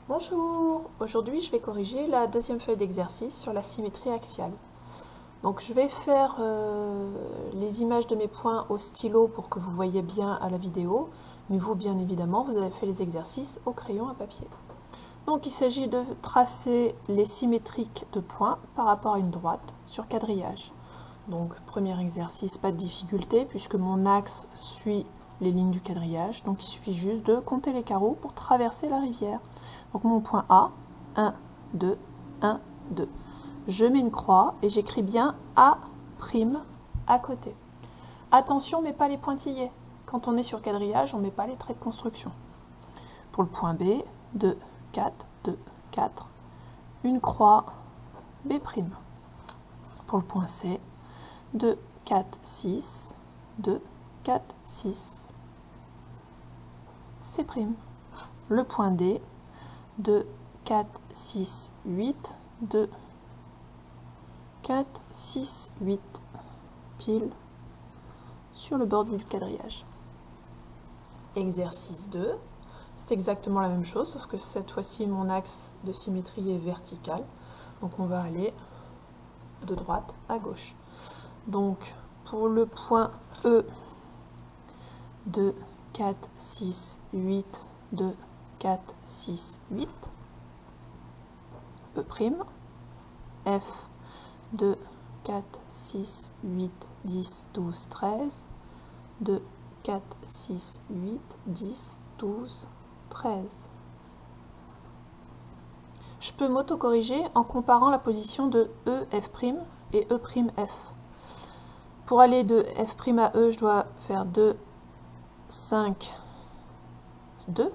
Bonjour, aujourd'hui je vais corriger la deuxième feuille d'exercice sur la symétrie axiale. Donc je vais faire les images de mes points au stylo pour que vous voyez bien à la vidéo, mais vous bien évidemment vous avez fait les exercices au crayon à papier. Donc il s'agit de tracer les symétriques de points par rapport à une droite sur quadrillage. Donc premier exercice, pas de difficulté puisque mon axe suit les lignes du quadrillage, donc il suffit juste de compter les carreaux pour traverser la rivière. Donc mon point A, 1, 2, 1, 2. Je mets une croix et j'écris bien A' à côté. Attention, on ne met pas les pointillés. Quand on est sur quadrillage, on ne met pas les traits de construction. Pour le point B, 2, 4, 2, 4. Une croix B'. Pour le point C, 2, 4, 6, 2, 4, 6. C'. Le point D, 2, 4, 6, 8, 2, 4, 6, 8, pile sur le bord du quadrillage. Exercice 2, c'est exactement la même chose, sauf que cette fois-ci mon axe de symétrie est vertical. Donc on va aller de droite à gauche. Donc pour le point E, 2, 4, 6, 8, 2, 4, 6, 8, E', F, 2, 4, 6, 8, 10, 12, 13, 2, 4, 6, 8, 10, 12, 13. Je peux m'auto-corriger en comparant la position de E, F' et E', F. Pour aller de F' à E, je dois faire 2, 5, 2.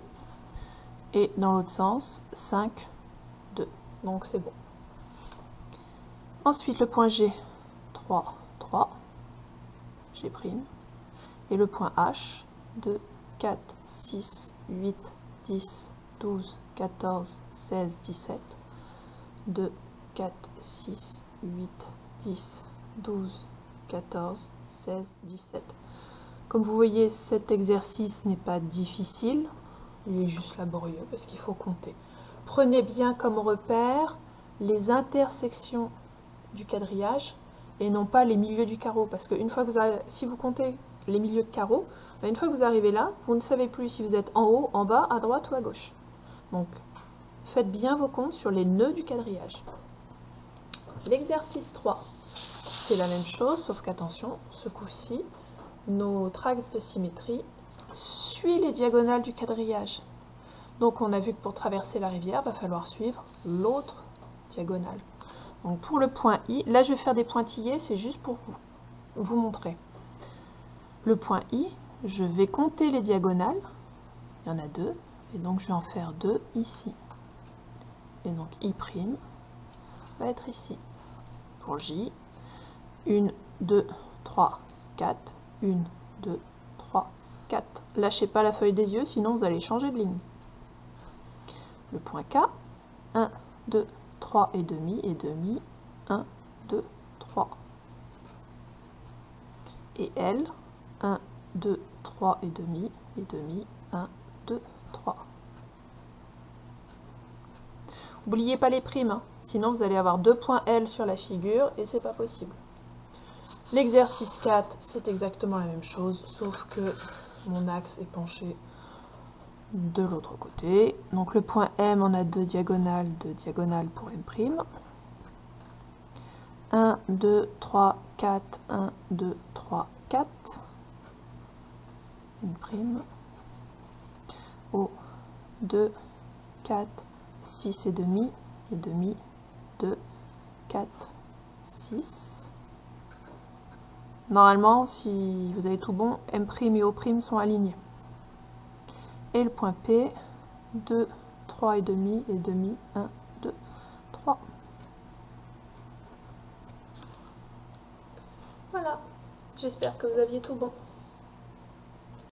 Et dans l'autre sens, 5, 2. Donc c'est bon. Ensuite, le point G, 3, 3, G'. Et le point H, 2, 4, 6, 8, 10, 12, 14, 16, 17. 2, 4, 6, 8, 10, 12, 14, 16, 17. Comme vous voyez, cet exercice n'est pas difficile. Il est juste laborieux parce qu'il faut compter. Prenez bien comme repère les intersections du quadrillage et non pas les milieux du carreau. Parce que une fois que si vous comptez les milieux de carreau, une fois que vous arrivez là, vous ne savez plus si vous êtes en haut, en bas, à droite ou à gauche. Donc, faites bien vos comptes sur les nœuds du quadrillage. L'exercice 3, c'est la même chose, sauf qu'attention, ce coup-ci, notre axe de symétrie suit les diagonales du quadrillage. Donc on a vu que pour traverser la rivière, il va falloir suivre l'autre diagonale. Donc pour le point I, là je vais faire des pointillés, c'est juste pour vous montrer. Le point I, je vais compter les diagonales, il y en a 2, et donc je vais en faire 2 ici. Et donc I' va être ici. Pour J, 1, 2, 3, 4, 1, 2, 3, 4. Lâchez pas la feuille des yeux, sinon vous allez changer de ligne. Le point K, 1, 2, 3 et demi, 1, 2, 3. Et L, 1, 2, 3 et demi, 1, 2, 3. N'oubliez pas les primes, hein, sinon vous allez avoir 2 points L sur la figure et c'est pas possible. L'exercice 4, c'est exactement la même chose, sauf que mon axe est penché de l'autre côté. Donc le point M, on a 2 diagonales pour M'. 1, 2, 3, 4, 1, 2, 3, 4. M'. O, 2, 4, 6 et demi, 2, 4, 6. Normalement, si vous avez tout bon, M' et O' sont alignés. Et le point P, 2, 3 et demi, 1, 2, 3. Voilà, j'espère que vous aviez tout bon.